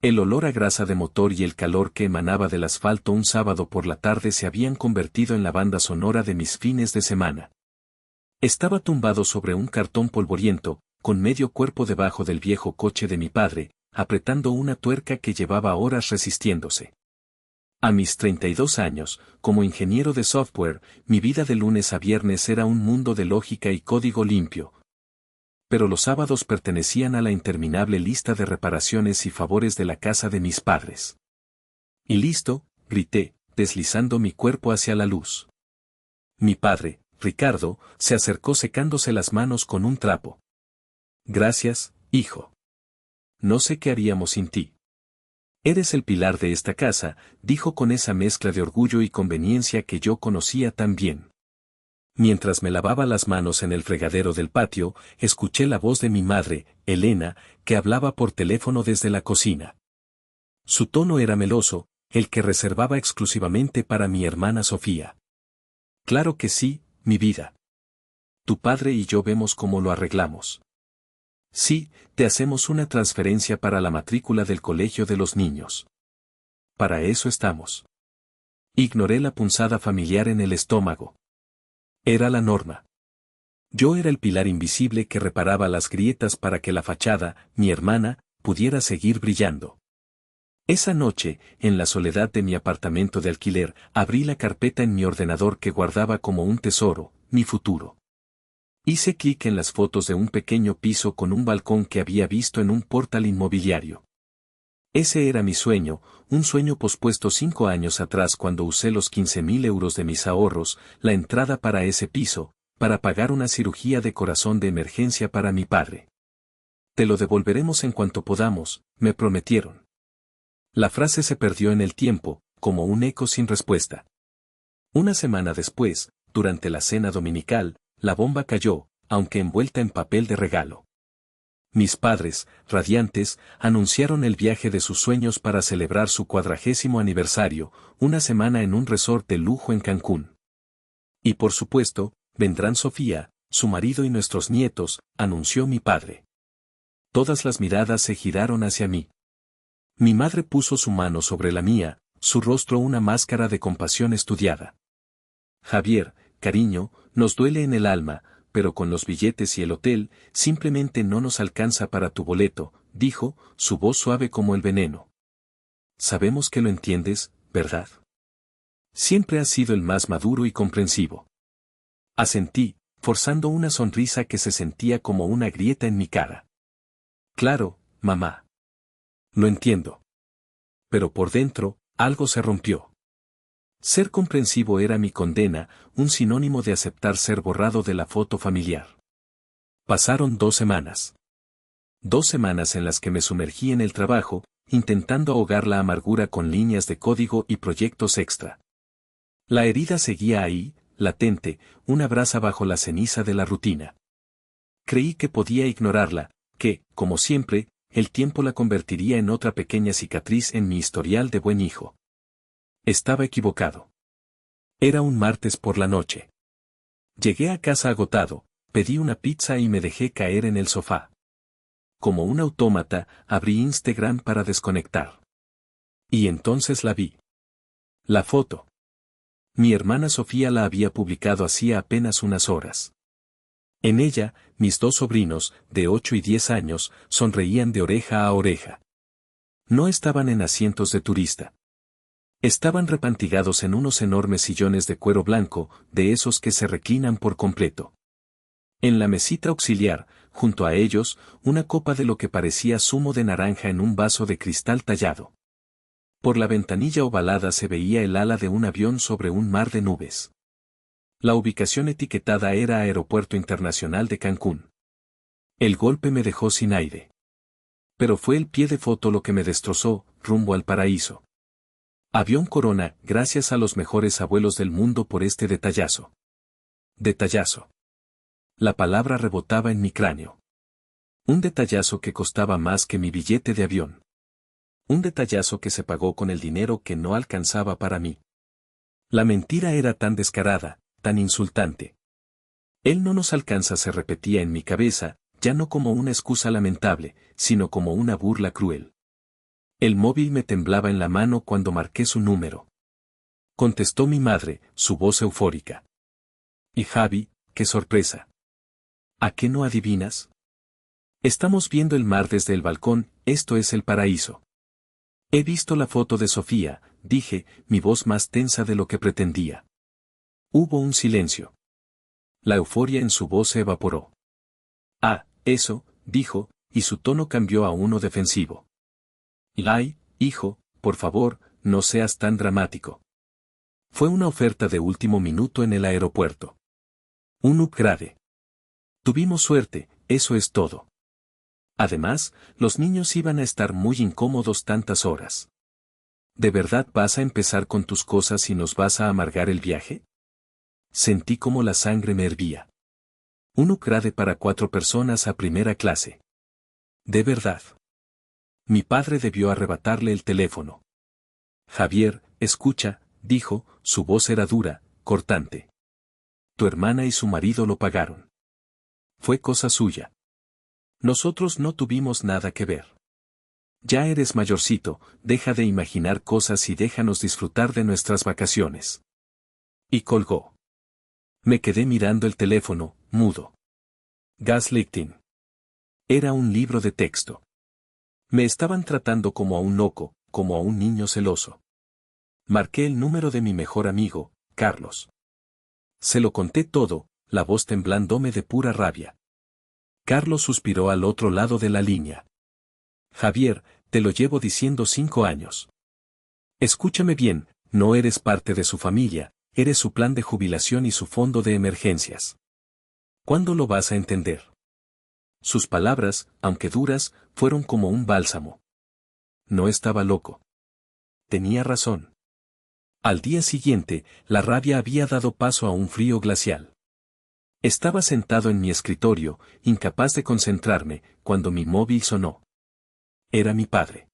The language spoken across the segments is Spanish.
El olor a grasa de motor y el calor que emanaba del asfalto un sábado por la tarde se habían convertido en la banda sonora de mis fines de semana. Estaba tumbado sobre un cartón polvoriento, con medio cuerpo debajo del viejo coche de mi padre, apretando una tuerca que llevaba horas resistiéndose. A mis 32 años, como ingeniero de software, mi vida de lunes a viernes era un mundo de lógica y código limpio. Pero los sábados pertenecían a la interminable lista de reparaciones y favores de la casa de mis padres. Y listo, grité, deslizando mi cuerpo hacia la luz. Mi padre, Ricardo, se acercó secándose las manos con un trapo. Gracias, hijo. No sé qué haríamos sin ti. Eres el pilar de esta casa, dijo con esa mezcla de orgullo y conveniencia que yo conocía tan bien. Mientras me lavaba las manos en el fregadero del patio, escuché la voz de mi madre, Elena, que hablaba por teléfono desde la cocina. Su tono era meloso, el que reservaba exclusivamente para mi hermana Sofía. Claro que sí, mi vida. Tu padre y yo vemos cómo lo arreglamos. Sí, te hacemos una transferencia para la matrícula del colegio de los niños. Para eso estamos. Ignoré la punzada familiar en el estómago. Era la norma. Yo era el pilar invisible que reparaba las grietas para que la fachada, mi hermana, pudiera seguir brillando. Esa noche, en la soledad de mi apartamento de alquiler, abrí la carpeta en mi ordenador que guardaba como un tesoro, mi futuro. Hice clic en las fotos de un pequeño piso con un balcón que había visto en un portal inmobiliario. Ese era mi sueño, un sueño pospuesto 5 años atrás cuando usé los 15.000 euros de mis ahorros, la entrada para ese piso, para pagar una cirugía de corazón de emergencia para mi padre. Te lo devolveremos en cuanto podamos, me prometieron. La frase se perdió en el tiempo, como un eco sin respuesta. Una semana después, durante la cena dominical, la bomba cayó, aunque envuelta en papel de regalo. Mis padres, radiantes, anunciaron el viaje de sus sueños para celebrar su 40º aniversario, una semana en un resort de lujo en Cancún. Y por supuesto, vendrán Sofía, su marido y nuestros nietos, anunció mi padre. Todas las miradas se giraron hacia mí. Mi madre puso su mano sobre la mía, su rostro una máscara de compasión estudiada. Javier, cariño, nos duele en el alma, pero con los billetes y el hotel, simplemente no nos alcanza para tu boleto, dijo, su voz suave como el veneno. Sabemos que lo entiendes, ¿verdad? Siempre has sido el más maduro y comprensivo. Asentí, forzando una sonrisa que se sentía como una grieta en mi cara. Claro, mamá. Lo entiendo. Pero por dentro, algo se rompió. Ser comprensivo era mi condena, un sinónimo de aceptar ser borrado de la foto familiar. Pasaron 2 semanas. 2 semanas en las que me sumergí en el trabajo, intentando ahogar la amargura con líneas de código y proyectos extra. La herida seguía ahí, latente, una brasa bajo la ceniza de la rutina. Creí que podía ignorarla, que, como siempre, el tiempo la convertiría en otra pequeña cicatriz en mi historial de buen hijo. Estaba equivocado. Era un martes por la noche. Llegué a casa agotado, pedí una pizza y me dejé caer en el sofá. Como un autómata, abrí Instagram para desconectar. Y entonces la vi. La foto. Mi hermana Sofía la había publicado hacía apenas unas horas. En ella, mis 2 sobrinos, de 8 y 10 años, sonreían de oreja a oreja. No estaban en asientos de turista. Estaban repantigados en unos enormes sillones de cuero blanco, de esos que se reclinan por completo. En la mesita auxiliar, junto a ellos, una copa de lo que parecía zumo de naranja en un vaso de cristal tallado. Por la ventanilla ovalada se veía el ala de un avión sobre un mar de nubes. La ubicación etiquetada era Aeropuerto Internacional de Cancún. El golpe me dejó sin aire. Pero fue el pie de foto lo que me destrozó, rumbo al paraíso. Avión Corona, gracias a los mejores abuelos del mundo por este detallazo. Detallazo. La palabra rebotaba en mi cráneo. Un detallazo que costaba más que mi billete de avión. Un detallazo que se pagó con el dinero que no alcanzaba para mí. La mentira era tan descarada, tan insultante. Él no nos alcanza se repetía en mi cabeza, ya no como una excusa lamentable, sino como una burla cruel. El móvil me temblaba en la mano cuando marqué su número. Contestó mi madre, su voz eufórica. Y Javi, qué sorpresa. ¿A qué no adivinas? Estamos viendo el mar desde el balcón, esto es el paraíso. He visto la foto de Sofía, dije, mi voz más tensa de lo que pretendía. Hubo un silencio. La euforia en su voz se evaporó. Ah, eso, dijo, y su tono cambió a uno defensivo. Ay, hijo, por favor, no seas tan dramático. Fue una oferta de último minuto en el aeropuerto. Un upgrade. Tuvimos suerte, eso es todo. Además, los niños iban a estar muy incómodos tantas horas. ¿De verdad vas a empezar con tus cosas y nos vas a amargar el viaje? Sentí como la sangre me hervía. Un upgrade para 4 personas a primera clase. ¿De verdad? Mi padre debió arrebatarle el teléfono. Javier, escucha, dijo, su voz era dura, cortante. Tu hermana y su marido lo pagaron. Fue cosa suya. Nosotros no tuvimos nada que ver. Ya eres mayorcito, deja de imaginar cosas y déjanos disfrutar de nuestras vacaciones. Y colgó. Me quedé mirando el teléfono, mudo. Gaslighting. Era un libro de texto. Me estaban tratando como a un loco, como a un niño celoso. Marqué el número de mi mejor amigo, Carlos. Se lo conté todo, la voz temblándome de pura rabia. Carlos suspiró al otro lado de la línea. Javier, te lo llevo diciendo 5 años. Escúchame bien, no eres parte de su familia, eres su plan de jubilación y su fondo de emergencias. ¿Cuándo lo vas a entender? Sus palabras, aunque duras, fueron como un bálsamo. No estaba loco. Tenía razón. Al día siguiente, la rabia había dado paso a un frío glacial. Estaba sentado en mi escritorio, incapaz de concentrarme, cuando mi móvil sonó. Era mi padre.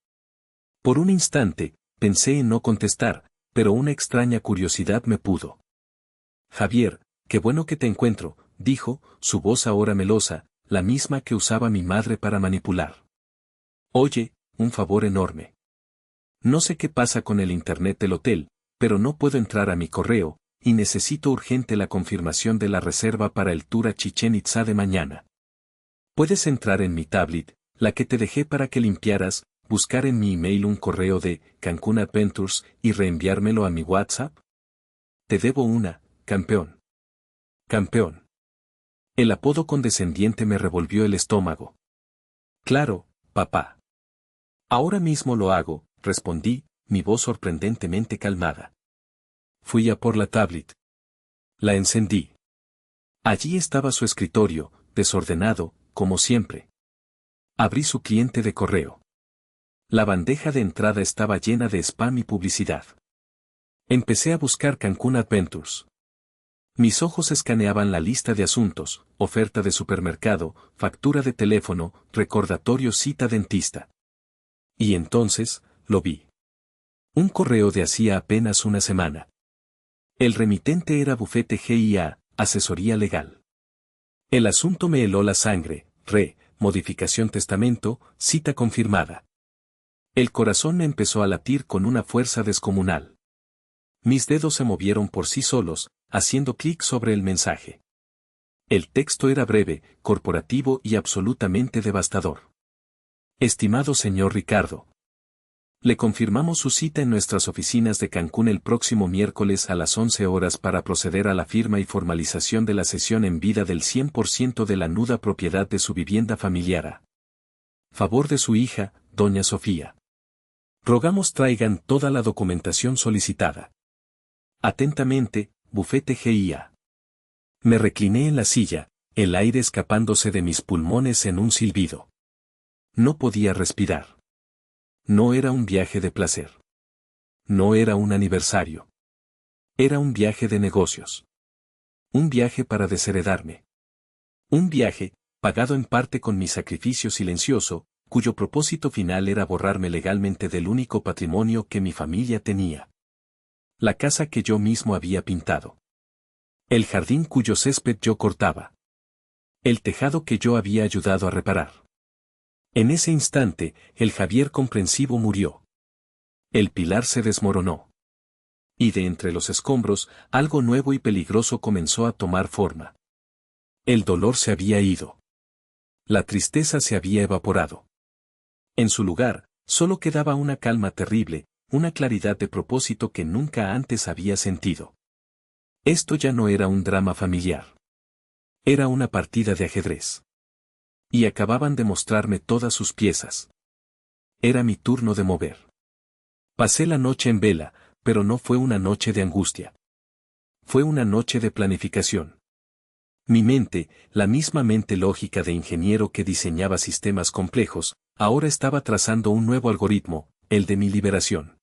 Por un instante, pensé en no contestar, pero una extraña curiosidad me pudo. Javier, qué bueno que te encuentro, dijo, su voz ahora melosa, la misma que usaba mi madre para manipular. Oye, un favor enorme. No sé qué pasa con el internet del hotel, pero no puedo entrar a mi correo, y necesito urgente la confirmación de la reserva para el tour a Chichén Itzá de mañana. ¿Puedes entrar en mi tablet, la que te dejé para que limpiaras, buscar en mi email un correo de Cancún Adventures y reenviármelo a mi WhatsApp? Te debo una, campeón. Campeón. El apodo condescendiente me revolvió el estómago. Claro, papá. Ahora mismo lo hago, respondí, mi voz sorprendentemente calmada. Fui a por la tablet. La encendí. Allí estaba su escritorio, desordenado, como siempre. Abrí su cliente de correo. La bandeja de entrada estaba llena de spam y publicidad. Empecé a buscar Cancún Adventures. Mis ojos escaneaban la lista de asuntos, oferta de supermercado, factura de teléfono, recordatorio cita dentista. Y entonces, lo vi. Un correo de hacía apenas una semana. El remitente era Bufete GIA, asesoría legal. El asunto me heló la sangre, modificación testamento, cita confirmada. El corazón me empezó a latir con una fuerza descomunal. Mis dedos se movieron por sí solos, haciendo clic sobre el mensaje. El texto era breve, corporativo y absolutamente devastador. Estimado señor Ricardo. Le confirmamos su cita en nuestras oficinas de Cancún el próximo miércoles a las 11 horas para proceder a la firma y formalización de la cesión en vida del 100% de la nuda propiedad de su vivienda familiar a favor de su hija, doña Sofía. Rogamos traigan toda la documentación solicitada. Atentamente, Bufete GIA. Me recliné en la silla, el aire escapándose de mis pulmones en un silbido. No podía respirar. No era un viaje de placer. No era un aniversario. Era un viaje de negocios. Un viaje para desheredarme. Un viaje, pagado en parte con mi sacrificio silencioso, cuyo propósito final era borrarme legalmente del único patrimonio que mi familia tenía. La casa que yo mismo había pintado. El jardín cuyo césped yo cortaba. El tejado que yo había ayudado a reparar. En ese instante, el Javier comprensivo murió. El pilar se desmoronó. Y de entre los escombros, algo nuevo y peligroso comenzó a tomar forma. El dolor se había ido. La tristeza se había evaporado. En su lugar, solo quedaba una calma terrible, una claridad de propósito que nunca antes había sentido. Esto ya no era un drama familiar. Era una partida de ajedrez. Y acababan de mostrarme todas sus piezas. Era mi turno de mover. Pasé la noche en vela, pero no fue una noche de angustia. Fue una noche de planificación. Mi mente, la misma mente lógica de ingeniero que diseñaba sistemas complejos, ahora estaba trazando un nuevo algoritmo, el de mi liberación.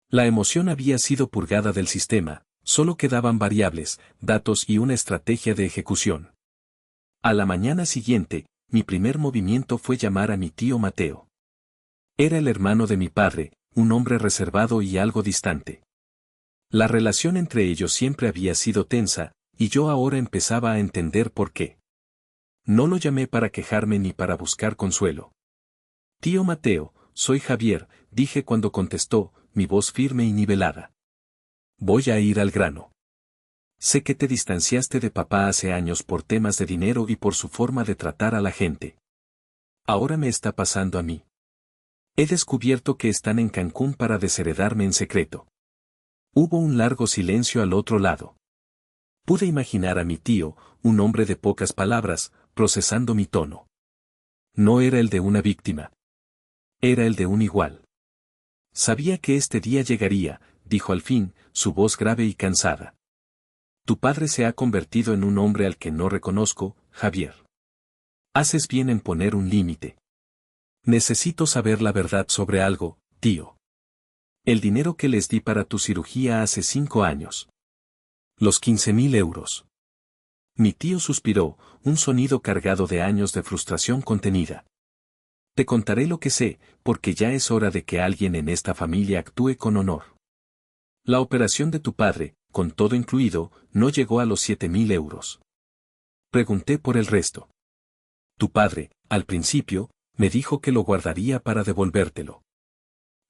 La emoción había sido purgada del sistema, solo quedaban variables, datos y una estrategia de ejecución. A la mañana siguiente, mi primer movimiento fue llamar a mi tío Mateo. Era el hermano de mi padre, un hombre reservado y algo distante. La relación entre ellos siempre había sido tensa, y yo ahora empezaba a entender por qué. No lo llamé para quejarme ni para buscar consuelo. Tío Mateo, soy Javier, dije cuando contestó, mi voz firme y nivelada. Voy a ir al grano. Sé que te distanciaste de papá hace años por temas de dinero y por su forma de tratar a la gente. Ahora me está pasando a mí. He descubierto que están en Cancún para desheredarme en secreto. Hubo un largo silencio al otro lado. Pude imaginar a mi tío, un hombre de pocas palabras, procesando mi tono. No era el de una víctima. Era el de un igual. Sabía que este día llegaría, dijo al fin, su voz grave y cansada. Tu padre se ha convertido en un hombre al que no reconozco, Javier. Haces bien en poner un límite. Necesito saber la verdad sobre algo, tío. El dinero que les di para tu cirugía hace 5 años. Los 15.000 euros. Mi tío suspiró, un sonido cargado de años de frustración contenida. Te contaré lo que sé, porque ya es hora de que alguien en esta familia actúe con honor. La operación de tu padre, con todo incluido, no llegó a los 7.000 euros. Pregunté por el resto. Tu padre, al principio, me dijo que lo guardaría para devolvértelo.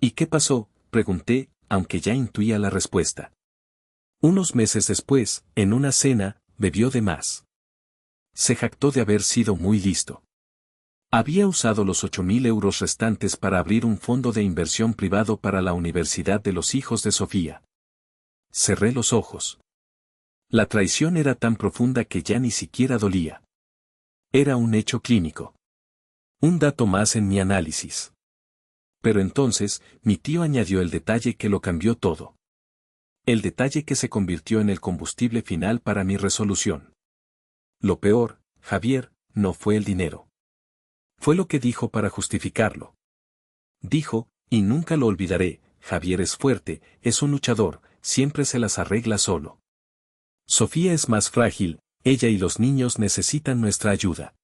¿Y qué pasó?, pregunté, aunque ya intuía la respuesta. Unos meses después, en una cena, bebió de más. Se jactó de haber sido muy listo. Había usado los 8.000 euros restantes para abrir un fondo de inversión privado para la Universidad de los Hijos de Sofía. Cerré los ojos. La traición era tan profunda que ya ni siquiera dolía. Era un hecho clínico. Un dato más en mi análisis. Pero entonces, mi tío añadió el detalle que lo cambió todo. El detalle que se convirtió en el combustible final para mi resolución. Lo peor, Javier, no fue el dinero. Fue lo que dijo para justificarlo. Dijo, y nunca lo olvidaré, Javier es fuerte, es un luchador, siempre se las arregla solo. Sofía es más frágil, ella y los niños necesitan nuestra ayuda.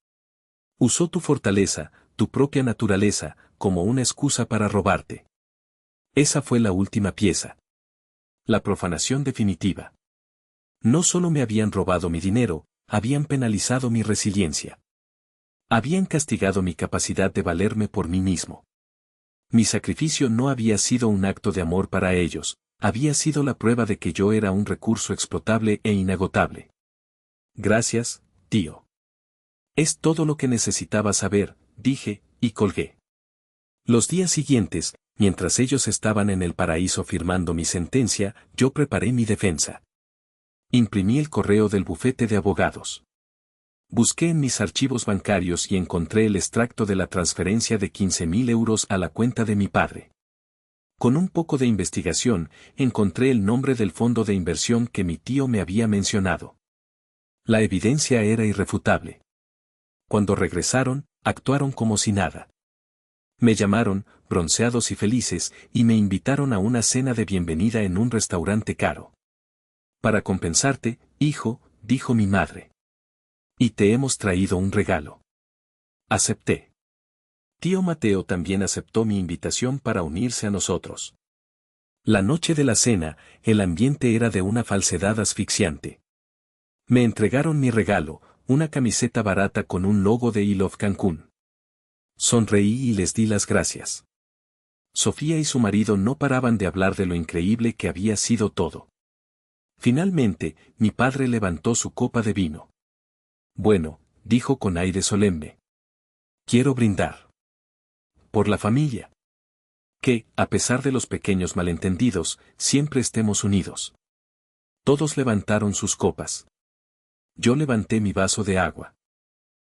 Usó tu fortaleza, tu propia naturaleza, como una excusa para robarte. Esa fue la última pieza. La profanación definitiva. No solo me habían robado mi dinero, habían penalizado mi resiliencia. Habían castigado mi capacidad de valerme por mí mismo. Mi sacrificio no había sido un acto de amor para ellos, había sido la prueba de que yo era un recurso explotable e inagotable. Gracias, tío. Es todo lo que necesitaba saber, dije, y colgué. Los días siguientes, mientras ellos estaban en el paraíso firmando mi sentencia, yo preparé mi defensa. Imprimí el correo del bufete de abogados. Busqué en mis archivos bancarios y encontré el extracto de la transferencia de 15.000 euros a la cuenta de mi padre. Con un poco de investigación, encontré el nombre del fondo de inversión que mi tío me había mencionado. La evidencia era irrefutable. Cuando regresaron, actuaron como si nada. Me llamaron, bronceados y felices, y me invitaron a una cena de bienvenida en un restaurante caro. Para compensarte, hijo, dijo mi madre. Y te hemos traído un regalo. Acepté. Tío Mateo también aceptó mi invitación para unirse a nosotros. La noche de la cena, el ambiente era de una falsedad asfixiante. Me entregaron mi regalo, una camiseta barata con un logo de I Love Cancún. Sonreí y les di las gracias. Sofía y su marido no paraban de hablar de lo increíble que había sido todo. Finalmente, mi padre levantó su copa de vino. Bueno, dijo con aire solemne. Quiero brindar. Por la familia. Que, a pesar de los pequeños malentendidos, siempre estemos unidos. Todos levantaron sus copas. Yo levanté mi vaso de agua.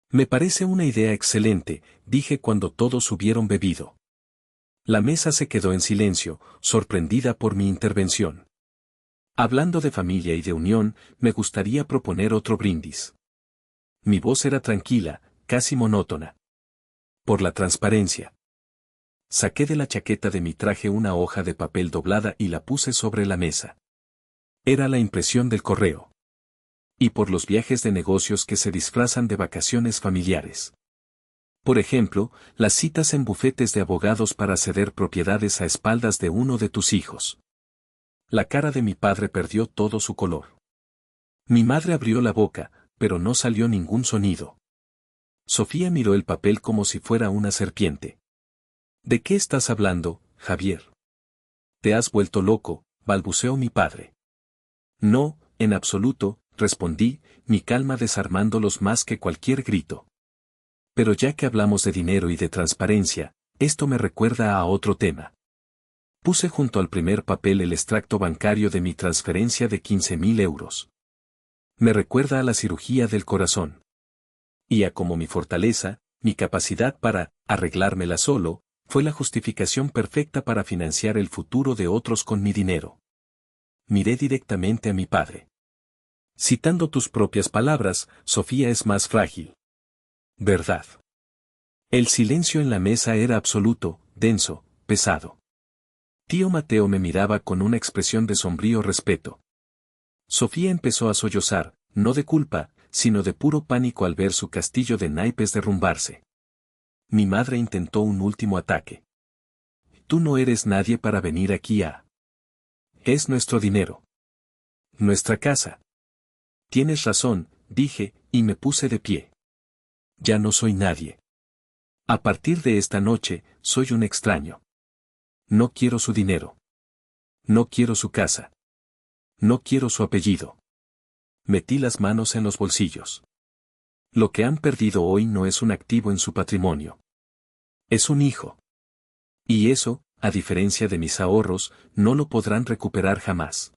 Me parece una idea excelente, dije cuando todos hubieron bebido. La mesa se quedó en silencio, sorprendida por mi intervención. Hablando de familia y de unión, me gustaría proponer otro brindis. Mi voz era tranquila, casi monótona. Por la transparencia. Saqué de la chaqueta de mi traje una hoja de papel doblada y la puse sobre la mesa. Era la impresión del correo. Y por los viajes de negocios que se disfrazan de vacaciones familiares. Por ejemplo, las citas en bufetes de abogados para ceder propiedades a espaldas de uno de tus hijos. La cara de mi padre perdió todo su color. Mi madre abrió la boca, pero no salió ningún sonido. Sofía miró el papel como si fuera una serpiente. ¿De qué estás hablando, Javier? Te has vuelto loco, balbuceó mi padre. No, en absoluto, respondí, mi calma desarmándolos más que cualquier grito. Pero ya que hablamos de dinero y de transparencia, esto me recuerda a otro tema. Puse junto al primer papel el extracto bancario de mi transferencia de 15.000 euros. Me recuerda a la cirugía del corazón. Y a como mi fortaleza, mi capacidad para arreglármela solo, fue la justificación perfecta para financiar el futuro de otros con mi dinero. Miré directamente a mi padre. Citando tus propias palabras, Sofía es más frágil. ¿Verdad? El silencio en la mesa era absoluto, denso, pesado. Tío Mateo me miraba con una expresión de sombrío respeto. Sofía empezó a sollozar, no de culpa, sino de puro pánico al ver su castillo de naipes derrumbarse. Mi madre intentó un último ataque. Tú no eres nadie para venir aquí a... Es nuestro dinero. Nuestra casa. Tienes razón, dije, y me puse de pie. Ya no soy nadie. A partir de esta noche, soy un extraño. No quiero su dinero. No quiero su casa. No quiero su apellido. Metí las manos en los bolsillos. Lo que han perdido hoy no es un activo en su patrimonio. Es un hijo. Y eso, a diferencia de mis ahorros, no lo podrán recuperar jamás.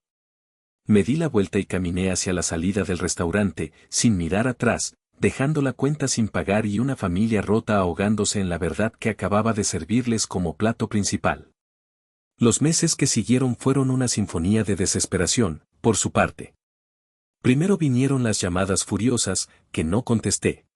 Me di la vuelta y caminé hacia la salida del restaurante, sin mirar atrás, dejando la cuenta sin pagar y una familia rota ahogándose en la verdad que acababa de servirles como plato principal. Los meses que siguieron fueron una sinfonía de desesperación, por su parte. Primero vinieron las llamadas furiosas, que no contesté.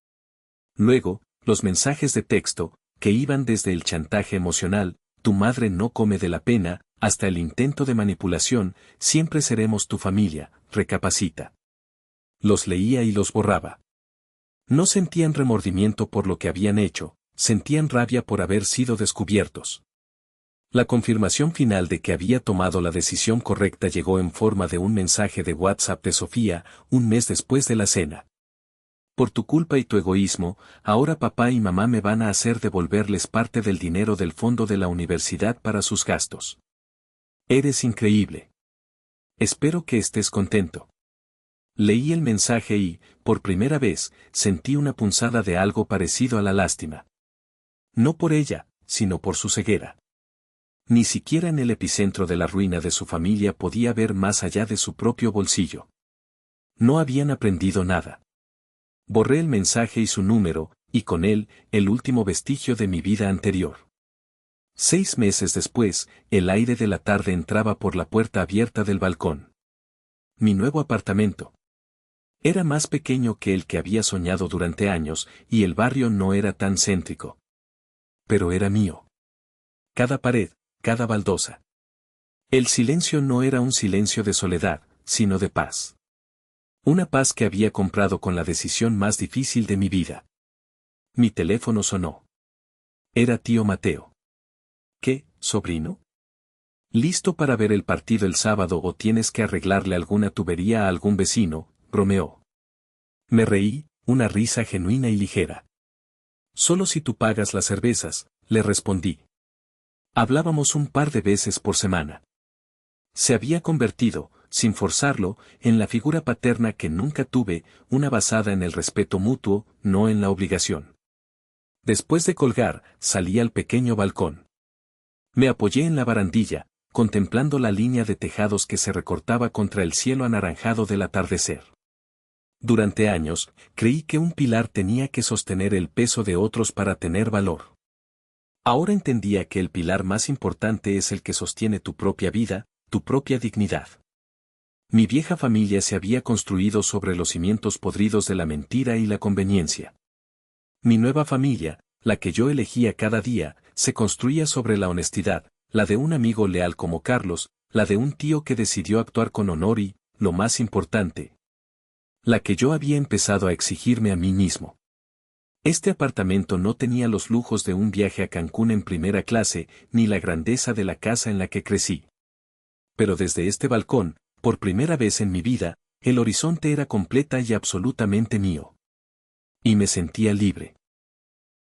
Luego, los mensajes de texto, que iban desde el chantaje emocional, tu madre no come de la pena, hasta el intento de manipulación, siempre seremos tu familia, recapacita. Los leía y los borraba. No sentían remordimiento por lo que habían hecho, sentían rabia por haber sido descubiertos. La confirmación final de que había tomado la decisión correcta llegó en forma de un mensaje de WhatsApp de Sofía, un mes después de la cena. Por tu culpa y tu egoísmo, ahora papá y mamá me van a hacer devolverles parte del dinero del fondo de la universidad para sus gastos. Eres increíble. Espero que estés contento. Leí el mensaje y, por primera vez, sentí una punzada de algo parecido a la lástima. No por ella, sino por su ceguera. Ni siquiera en el epicentro de la ruina de su familia podía ver más allá de su propio bolsillo. No habían aprendido nada. Borré el mensaje y su número, y con él, el último vestigio de mi vida anterior. 6 meses después, el aire de la tarde entraba por la puerta abierta del balcón. Mi nuevo apartamento. Era más pequeño que el que había soñado durante años, y el barrio no era tan céntrico. Pero era mío. Cada pared, cada baldosa. El silencio no era un silencio de soledad, sino de paz. Una paz que había comprado con la decisión más difícil de mi vida. Mi teléfono sonó. Era tío Mateo. ¿Qué, sobrino? ¿Listo para ver el partido el sábado o tienes que arreglarle alguna tubería a algún vecino? Bromeó. Me reí, una risa genuina y ligera. Solo si tú pagas las cervezas, le respondí. Hablábamos un par de veces por semana. Se había convertido, sin forzarlo, en la figura paterna que nunca tuve, una basada en el respeto mutuo, no en la obligación. Después de colgar, salí al pequeño balcón. Me apoyé en la barandilla, contemplando la línea de tejados que se recortaba contra el cielo anaranjado del atardecer. Durante años, creí que un pilar tenía que sostener el peso de otros para tener valor. Ahora entendía que el pilar más importante es el que sostiene tu propia vida, tu propia dignidad. Mi vieja familia se había construido sobre los cimientos podridos de la mentira y la conveniencia. Mi nueva familia, la que yo elegía cada día, se construía sobre la honestidad, la de un amigo leal como Carlos, la de un tío que decidió actuar con honor y, lo más importante, la que yo había empezado a exigirme a mí mismo. Este apartamento no tenía los lujos de un viaje a Cancún en primera clase, ni la grandeza de la casa en la que crecí. Pero desde este balcón, por primera vez en mi vida, el horizonte era completa y absolutamente mío. Y me sentía libre.